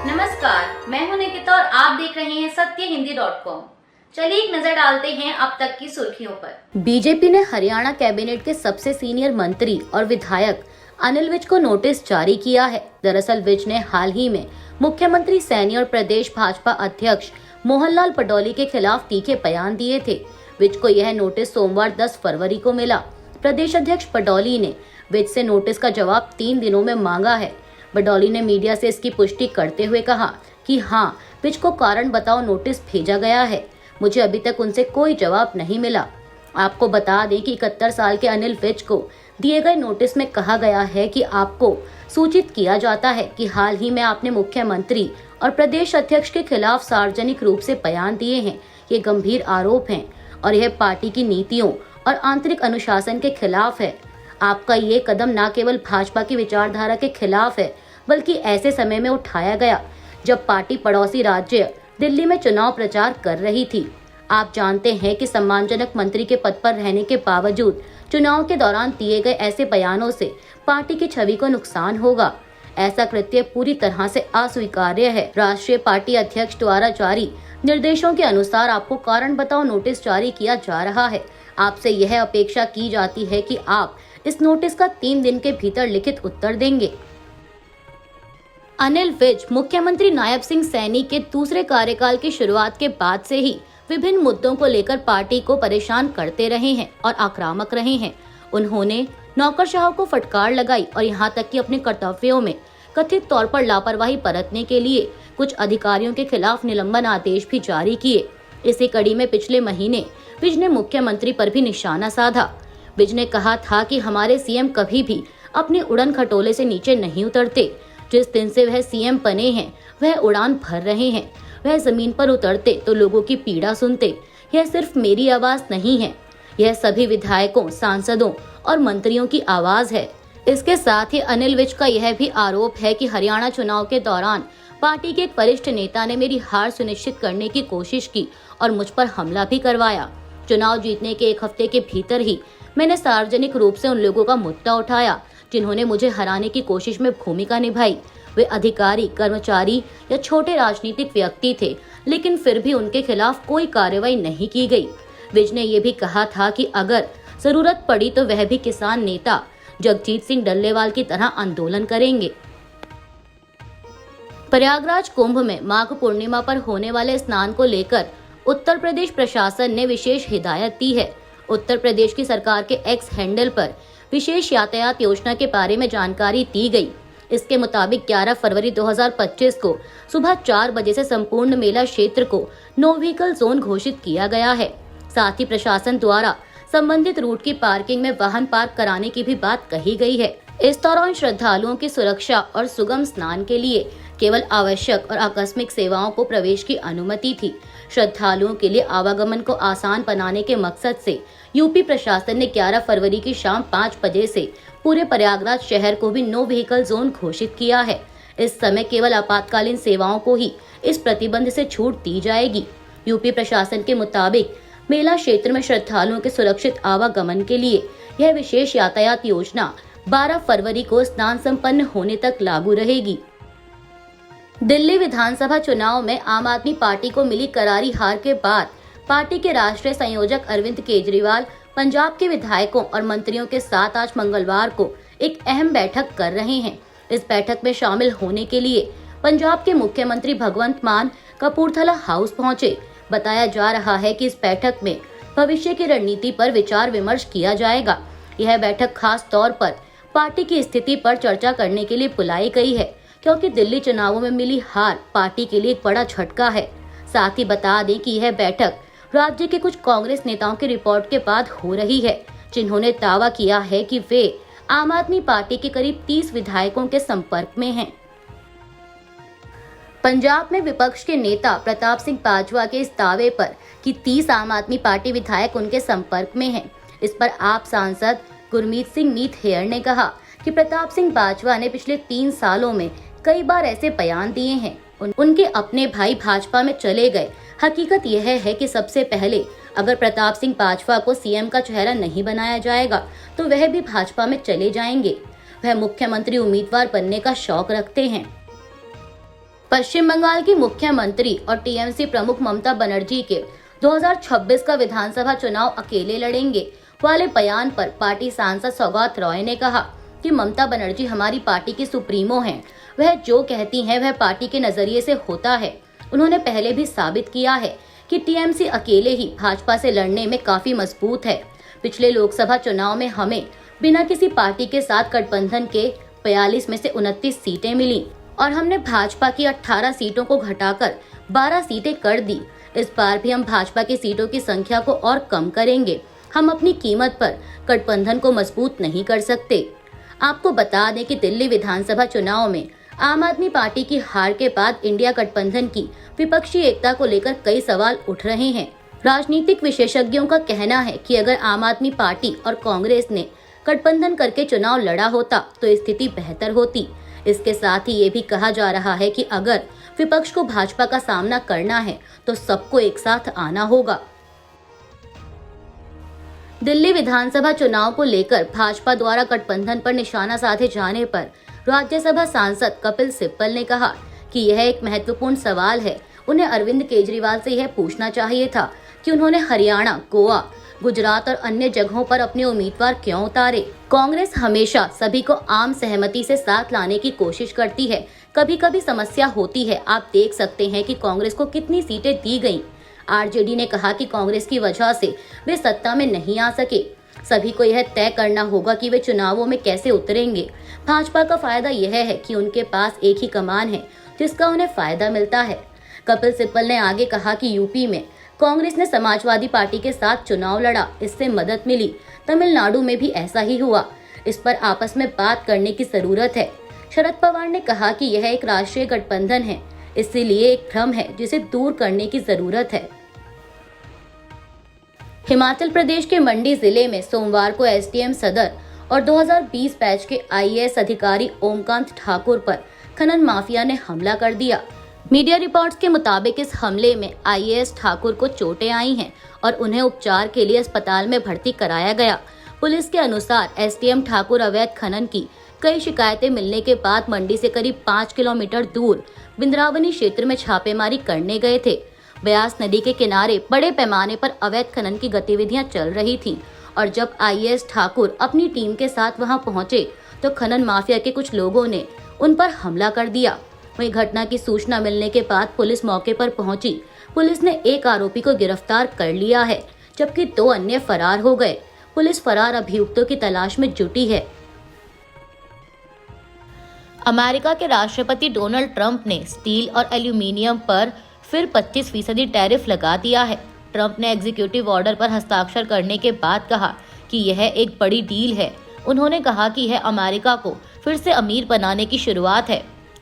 नमस्कार, मैं हूं निकिता और आप देख रहे हैं सत्यहिंदी.com। चलिए एक नजर डालते हैं अब तक की सुर्खियों पर। बीजेपी ने हरियाणा कैबिनेट के सबसे सीनियर मंत्री और विधायक अनिल विज को नोटिस जारी किया है। दरअसल विज ने हाल ही में मुख्यमंत्री सैनी और प्रदेश भाजपा अध्यक्ष मोहनलाल पटौदी के खिलाफ तीखे बयान दिए थे। विज को यह नोटिस सोमवार 10 फरवरी को मिला। प्रदेश अध्यक्ष पटौदी ने विज से नोटिस का जवाब 3 दिनों में मांगा है। पटौदी ने मीडिया से इसकी पुष्टि करते हुए कहा कि हाँ, विज को कारण बताओ नोटिस भेजा गया है। मुझे अभी तक उनसे कोई जवाब नहीं मिला। आपको बता दें कि 71 साल के अनिल विज को दिए गए नोटिस में कहा गया है कि आपको सूचित किया जाता है कि हाल ही में आपने मुख्यमंत्री और प्रदेश अध्यक्ष के खिलाफ सार्वजनिक रूप से बयान दिए हैं। ये गंभीर आरोप हैं और यह पार्टी की नीतियों और आंतरिक अनुशासन के खिलाफ है। आपका ये कदम न केवल भाजपा की विचारधारा के खिलाफ है, बल्कि ऐसे समय में उठाया गया जब पार्टी पड़ोसी राज्य दिल्ली में चुनाव प्रचार कर रही थी। आप जानते हैं कि सम्मानजनक मंत्री के पद पर रहने के बावजूद चुनाव के दौरान दिए गए ऐसे बयानों से पार्टी की छवि को नुकसान होगा। ऐसा कृत्य पूरी तरह से अस्वीकार्य है। राष्ट्रीय पार्टी अध्यक्ष द्वारा जारी निर्देशों के अनुसार आपको कारण बताओ नोटिस जारी किया जा रहा है। आपसे यह अपेक्षा की जाती है कि आप इस नोटिस का 3 दिन के भीतर लिखित उत्तर देंगे। अनिल विज मुख्यमंत्री नायब सिंह सैनी के दूसरे कार्यकाल की शुरुआत के बाद से ही विभिन्न मुद्दों को लेकर पार्टी को परेशान करते रहे हैं और आक्रामक रहे हैं। उन्होंने नौकरशाहों को फटकार लगाई और यहां तक कि अपने कर्तव्यों में कथित तौर पर लापरवाही बरतने के लिए कुछ अधिकारियों के खिलाफ निलंबन आदेश भी जारी किए। इसी कड़ी में पिछले महीने विज ने मुख्यमंत्री पर भी निशाना साधा। विज ने कहा था कि हमारे सीएम कभी भी अपने उड़न खटोले से नीचे नहीं उतरते। जिस दिन से वह सीएम बने हैं वह उड़ान भर रहे हैं। वह जमीन पर उतरते तो लोगों की पीड़ा सुनते। यह सिर्फ मेरी आवाज नहीं है, यह सभी विधायकों, सांसदों और मंत्रियों की आवाज है। इसके साथ ही अनिल विज का यह भी आरोप है कि हरियाणा चुनाव के दौरान पार्टी के एक वरिष्ठ नेता ने मेरी हार सुनिश्चित करने की कोशिश की और मुझ पर हमला भी करवाया। चुनाव जीतने के 1 हफ्ते के भीतर ही मैंने सार्वजनिक रूप से उन लोगों का मुद्दा उठाया जिन्होंने मुझे हराने की कोशिश में भूमिका निभाई। वे अधिकारी, कर्मचारी या छोटे राजनीतिक व्यक्ति थे, लेकिन फिर भी उनके खिलाफ कोई कार्रवाई नहीं की गई। विज ने यह भी कहा था कि अगर जरूरत पड़ी तो वह भी किसान नेता जगजीत सिंह डल्लेवाल की तरह आंदोलन करेंगे। प्रयागराज कुंभ में माघ पूर्णिमा पर होने वाले स्नान को लेकर उत्तर प्रदेश प्रशासन ने विशेष हिदायत दी है। उत्तर प्रदेश की सरकार के एक्स हैंडल पर विशेष यातायात योजना के बारे में जानकारी दी गई। इसके मुताबिक 11 फरवरी 2025 को सुबह 4 बजे से संपूर्ण मेला क्षेत्र को नो व्हीकल जोन घोषित किया गया है। साथ ही प्रशासन द्वारा संबंधित रूट की पार्किंग में वाहन पार्क कराने की भी बात कही गई है। इस दौरान श्रद्धालुओं की सुरक्षा और सुगम स्नान के लिए केवल आवश्यक और आकस्मिक सेवाओं को प्रवेश की अनुमति थी। श्रद्धालुओं के लिए आवागमन को आसान बनाने के मकसद से यूपी प्रशासन ने 11 फरवरी की शाम 5 बजे से पूरे प्रयागराज शहर को भी नो व्हीकल जोन घोषित किया है। इस समय केवल आपातकालीन सेवाओं को ही इस प्रतिबंध से छूट दी जाएगी। यूपी प्रशासन के मुताबिक मेला क्षेत्र में श्रद्धालुओं के सुरक्षित आवागमन के लिए यह विशेष यातायात योजना 12 फरवरी को स्नान संपन्न होने तक लागू रहेगी। दिल्ली विधानसभा चुनाव में आम आदमी पार्टी को मिली करारी हार के बाद पार्टी के राष्ट्रीय संयोजक अरविंद केजरीवाल पंजाब के विधायकों और मंत्रियों के साथ आज मंगलवार को एक अहम बैठक कर रहे हैं। इस बैठक में शामिल होने के लिए पंजाब के मुख्यमंत्री भगवंत मान कपूरथला हाउस पहुंचे। बताया जा रहा है कि इस बैठक में भविष्य की रणनीति पर विचार विमर्श किया जाएगा। यह बैठक खास तौर पर पार्टी की स्थिति पर चर्चा करने के लिए बुलाई गई है, क्योंकि दिल्ली चुनावों में मिली हार पार्टी के लिए एक बड़ा झटका है। साथ ही बता दें कि यह बैठक राज्य के कुछ कांग्रेस नेताओं की रिपोर्ट के बाद हो रही है, जिन्होंने दावा किया है कि वे आम आदमी पार्टी के करीब 30 विधायकों के संपर्क में हैं। पंजाब में विपक्ष के नेता प्रताप सिंह बाजवा के इस दावे पर कि 30 आम आदमी पार्टी विधायक उनके संपर्क में हैं, इस पर आप सांसद गुरमीत सिंह मीत हेयर ने कहा कि प्रताप सिंह बाजवा ने पिछले 3 सालों में कई बार ऐसे बयान दिए हैं। उनके अपने भाई भाजपा में चले गए। हकीकत यह है कि सबसे पहले अगर प्रताप सिंह बाजवा को सीएम का चेहरा नहीं बनाया जाएगा तो वह भी भाजपा में चले जाएंगे। वह मुख्यमंत्री उम्मीदवार बनने का शौक रखते हैं। पश्चिम बंगाल की मुख्यमंत्री और टीएमसी प्रमुख ममता बनर्जी के 2026 का विधानसभा चुनाव अकेले लड़ेंगे वाले बयान पर पार्टी सांसद सौगत रॉय ने कहा कि ममता बनर्जी हमारी पार्टी की सुप्रीमो हैं। वह जो कहती हैं वह पार्टी के नजरिए से होता है। उन्होंने पहले भी साबित किया है कि टीएमसी अकेले ही भाजपा से लड़ने में काफी मजबूत है। पिछले लोकसभा चुनाव में हमें बिना किसी पार्टी के साथ गठबंधन के 42 में से 29 सीटें मिली और हमने भाजपा की 18 सीटों को घटाकर 12 सीटें कर दी। इस बार भी हम भाजपा की सीटों की संख्या को और कम करेंगे। हम अपनी कीमत पर गठबंधन को मजबूत नहीं कर सकते। आपको बता दें कि दिल्ली विधानसभा चुनाव में आम आदमी पार्टी की हार के बाद इंडिया गठबंधन की विपक्षी एकता को लेकर कई सवाल उठ रहे हैं। राजनीतिक विशेषज्ञों का कहना है कि अगर आम आदमी पार्टी और कांग्रेस ने गठबंधन करके चुनाव लड़ा होता तो स्थिति बेहतर होती। इसके साथ ही ये भी कहा जा रहा है कि अगर विपक्ष को भाजपा का सामना करना है तो सबको एक साथ आना होगा। दिल्ली विधानसभा चुनाव को लेकर भाजपा द्वारा गठबंधन पर निशाना साधे जाने पर राज्यसभा सांसद कपिल सिब्बल ने कहा कि यह एक महत्वपूर्ण सवाल है। उन्हें अरविंद केजरीवाल से यह पूछना चाहिए था कि उन्होंने हरियाणा, गोवा, गुजरात और अन्य जगहों पर अपने उम्मीदवार क्यों उतारे। कांग्रेस हमेशा सभी को आम सहमति से साथ लाने की कोशिश करती है। कभी कभी समस्या होती है। आप देख सकते हैं कि कांग्रेस को कितनी सीटें दी गईं। आरजेडी ने कहा कि कांग्रेस की वजह से वे सत्ता में नहीं आ सके। सभी को यह तय करना होगा कि वे चुनावों में कैसे उतरेंगे। भाजपा का फायदा यह है कि उनके पास एक ही कमान है जिसका उन्हें फायदा मिलता है। कपिल सिब्बल ने आगे कहा कि यूपी में कांग्रेस ने समाजवादी पार्टी के साथ चुनाव लड़ा, इससे मदद मिली। तमिलनाडु में भी ऐसा ही हुआ। इस पर आपस में बात करने की जरूरत है। शरद पवार ने कहा कि यह एक राष्ट्रीय गठबंधन है, इसलिए एक भ्रम है जिसे दूर करने की जरूरत है। हिमाचल प्रदेश के मंडी जिले में सोमवार को एसडीएम सदर और 2020 बैच के आईएएस अधिकारी ओमकांत ठाकुर पर खनन माफिया ने हमला कर दिया। मीडिया रिपोर्ट्स के मुताबिक इस हमले में आईएएस ठाकुर को चोटें आई हैं और उन्हें उपचार के लिए अस्पताल में भर्ती कराया गया। पुलिस के अनुसार एसडीएम ठाकुर अवैध खनन की कई शिकायतें मिलने के बाद मंडी से करीब 5 किलोमीटर दूर बिंद्रावनी क्षेत्र में छापेमारी करने गए थे। ब्यास नदी के किनारे बड़े पैमाने पर अवैध खनन की गतिविधियां चल रही थीं और जब आईएएस ठाकुर अपनी टीम के साथ वहां पहुंचे तो खनन माफिया के कुछ लोगों ने उन पर हमला कर दिया। वहीं घटना की सूचना मिलने के बाद पुलिस मौके पर पहुंची। पुलिस ने एक आरोपी को गिरफ्तार कर लिया है जबकि 2 अन्य फरार हो गए। पुलिस फरार अभियुक्तों की तलाश में जुटी है। अमेरिका के राष्ट्रपति डोनाल्ड ट्रंप ने स्टील और एल्यूमिनियम पर फिर 25% टैरिफ लगा दिया है। ट्रंप ने एग्जीक्यूटिव ऑर्डर पर हस्ताक्षर करने के बाद कहा कि यह एक बड़ी डील है। उन्होंने कहा कि यह अमेरिका को फिर से अमीर बनाने की शुरुआत है।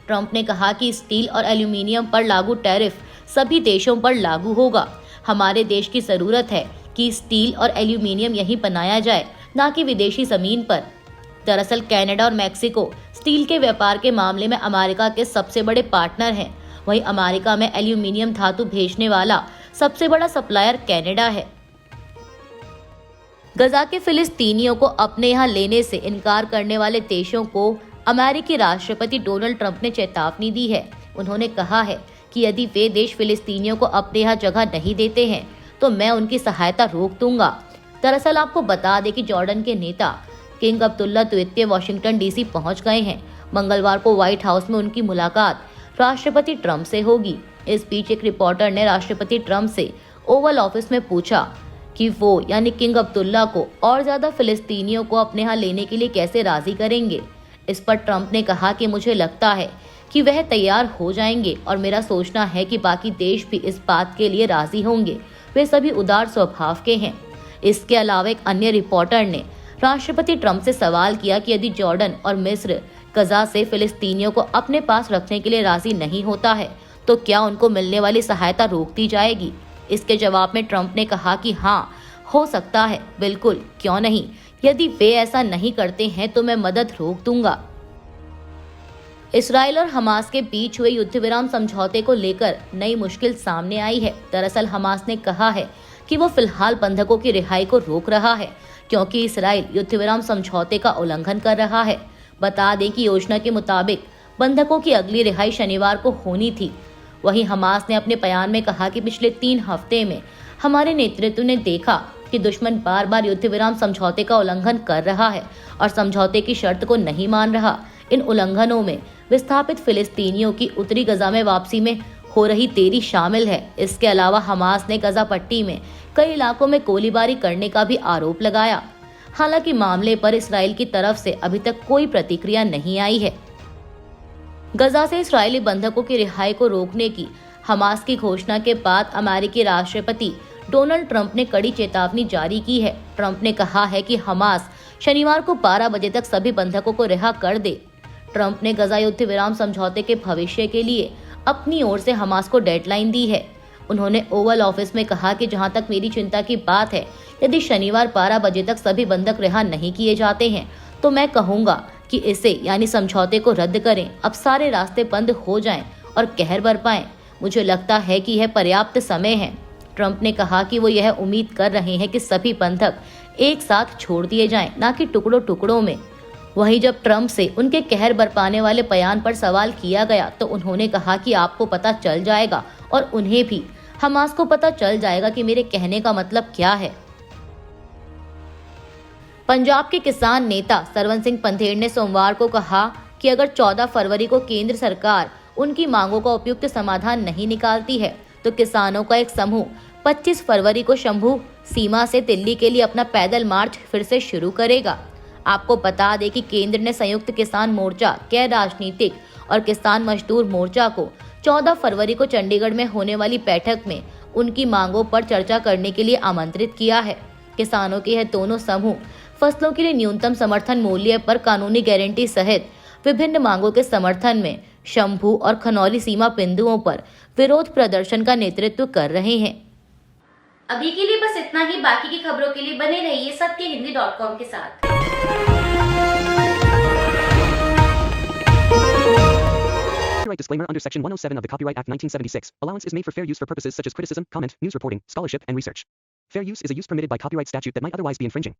ट्रंप ने कहा कि स्टील और एल्यूमिनियम पर लागू टैरिफ सभी देशों पर लागू होगा। हमारे देश की जरूरत है कि स्टील और एल्यूमिनियम यहीं बनाया जाए, न कि विदेशी जमीन पर। दरअसल कनाडा और मैक्सिको स्टील के व्यापार के मामले में अमेरिका के सबसे बड़े पार्टनर हैं। वहीं अमेरिका में एल्यूमिनियम धातु भेजने वाला सबसे बड़ा सप्लायर कनाडा है। गजा के फिलिस्तीनियों को अपने यहाँ लेने से इनकार करने वाले देशों को अमेरिकी राष्ट्रपति डोनाल्ड ट्रंप ने चेतावनी दी है। उन्होंने कहा है कि यदि वे देश फिलिस्तीनियों को अपने यहाँ जगह नहीं देते हैं तो मैं उनकी सहायता रोक दूंगा। दरअसल आपको बता दें कि जॉर्डन के नेता किंग अब्दुल्ला द्वितीय वाशिंगटन डीसी पहुंच गए हैं। मंगलवार को व्हाइट हाउस में उनकी मुलाकात राष्ट्रपति ट्रंप से होगी। इस बीच एक रिपोर्टर ने राष्ट्रपति ट्रंप से ओवल ऑफिस में पूछा कि वो यानी किंग अब्दुल्ला को और ज्यादा फिलिस्तीनियों को अपने यहाँ लेने के लिए कैसे राजी करेंगे। इस पर ट्रंप ने कहा कि मुझे लगता है कि वह तैयार हो जाएंगे और मेरा सोचना है कि बाकी देश भी इस बात के लिए राजी होंगे। वे सभी उदार स्वभाव के हैं। इसके अलावा एक अन्य रिपोर्टर ने राष्ट्रपति ट्रंप से सवाल किया कि यदि जॉर्डन और मिस्र गजा से फिलिस्तीनियों को अपने पास रखने के लिए राजी नहीं होता है तो क्या उनको मिलने वाली सहायता रोक दी जाएगी। इसके जवाब में ट्रंप ने कहा कि हाँ, हो सकता है, बिल्कुल, क्यों नहीं। यदि वे ऐसा नहीं करते हैं तो मैं मदद रोक दूंगा। इसराइल और हमास के बीच हुए युद्ध विराम समझौते को लेकर नई मुश्किल सामने आई है। दरअसल हमास ने कहा है कि वो फिलहाल बंधकों की रिहाई को रोक रहा है क्योंकि इसराइल युद्ध विराम समझौते का उल्लंघन कर रहा है। बता दें कि योजना के मुताबिक बंधकों की अगली रिहाई शनिवार को होनी थी। वहीं हमास ने अपने बयान में कहा कि पिछले 3 हफ्ते में हमारे नेतृत्व ने देखा कि दुश्मन बार बार युद्ध विराम समझौते का उल्लंघन कर रहा है और समझौते की शर्त को नहीं मान रहा। इन उल्लंघनों में विस्थापित फिलिस्तीनियों की उत्तरी गजा में वापसी में हो रही देरी शामिल है। इसके अलावा हमास ने गजा पट्टी में कई इलाकों में गोलीबारी करने का भी आरोप लगाया। हालांकि मामले पर इस्राएल की तरफ से अभी तक कोई प्रतिक्रिया नहीं आई है। गजा से इस्राएली बंधकों की रिहाई को रोकने की हमास की घोषणा के बाद अमेरिकी राष्ट्रपति डोनाल्ड ट्रंप ने कड़ी चेतावनी जारी की है। ट्रंप ने कहा है कि हमास शनिवार को 12 बजे तक सभी बंधकों को रिहा कर दे। ट्रंप ने गजा युद्ध विराम समझौते के भविष्य के लिए अपनी ओर से हमास को डेडलाइन दी है। उन्होंने ओवल ऑफिस में कहा कि जहां तक मेरी चिंता की बात है, यदि शनिवार 12 बजे तक सभी बंधक रिहा नहीं किए जाते हैं तो मैं कहूंगा कि इसे यानी समझौते को रद्द करें। अब सारे रास्ते बंद हो जाएं और कहर बरपाएं। मुझे लगता है कि यह पर्याप्त समय है। ट्रंप ने कहा कि वो यह उम्मीद कर रहे हैं कि सभी बंधक एक साथ छोड़ दिए जाएं, ना कि टुकड़ों टुकड़ों में। वहीं जब ट्रंप से उनके कहर बरपाने वाले बयान पर सवाल किया गया तो उन्होंने कहा कि आपको पता चल जाएगा और उन्हें भी, हमास को पता चल जाएगा कि मेरे कहने का मतलब क्या है। पंजाब के किसान नेता सरवन सिंह पंधेर ने सोमवार को कहा कि अगर 14 फरवरी को केंद्र सरकार उनकी मांगों का उपयुक्त समाधान नहीं निकालती है तो किसानों का एक समूह 25 फरवरी को शंभू सीमा से दिल्ली के लिए अपना पैदल मार्च फिर से शुरू करेगा। आपको बता दें कि केंद्र ने संयुक्त किसान मोर्चा, गैर राजनीतिक और किसान मजदूर मोर्चा को 14 फरवरी को चंडीगढ़ में होने वाली बैठक में उनकी मांगों पर चर्चा करने के लिए आमंत्रित किया है। किसानों के यह दोनों समूह फसलों के लिए न्यूनतम समर्थन मूल्य पर कानूनी गारंटी सहित विभिन्न मांगों के समर्थन में शंभू और खनौली सीमा बिंदुओं पर विरोध प्रदर्शन का नेतृत्व कर रहे हैं। अभी के लिए बस इतना ही। बाकी की खबरों के लिए बने रहिए सत्यहिंदी.com के साथ। Copyright disclaimer under Section 107 of the Copyright Act 1976. Allowance is made for fair use for purposes such as criticism, comment, news reporting, scholarship, and research. Fair use is a use permitted by copyright statute that might otherwise be infringing.